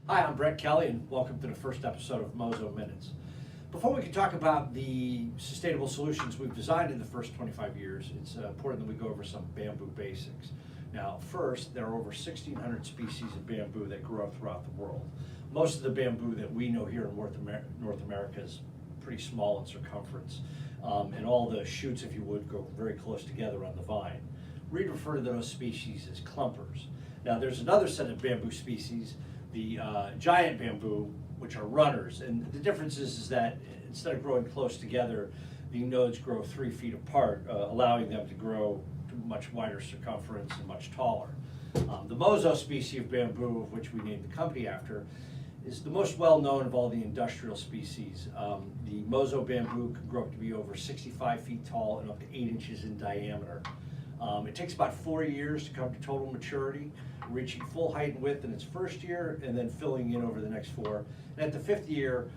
Hi, I'm Brett Kelly, and welcome to the first episode of Mozo Minutes. Before we can talk about the sustainable solutions we've designed in the first 25 years, it's important that we go over some bamboo basics. Now, first, there are over 1,600 species of bamboo that grow throughout the world. Most of the bamboo that we know here in North America is pretty small in circumference, and all the shoots, if you would, go very close together on the vine. We'd refer to those species as clumpers. Now, there's another set of bamboo species, the giant bamboo, which are runners, and the difference is that instead of growing close together, the nodes grow 3 feet apart, allowing them to grow to much wider circumference and much taller. The Mozo species of bamboo, of which we named the company after, is the most well-known of all the industrial species. The Mozo bamboo can grow up to be over 65 feet tall and up to 8 inches in diameter. It takes about 4 years to come to total maturity, reaching full height and width in its first year and then filling in over the next 4. And at the 5th year,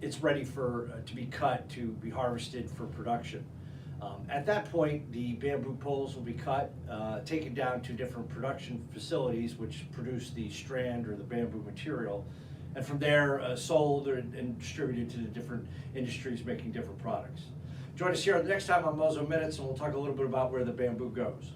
it's ready to be cut, to be harvested for production. At that point, the bamboo poles will be cut, taken down to different production facilities which produce the strand or the bamboo material, and from there sold and distributed to the different industries making different products. Join us here the next time on Mozo Minutes, and we'll talk a little bit about where the bamboo goes.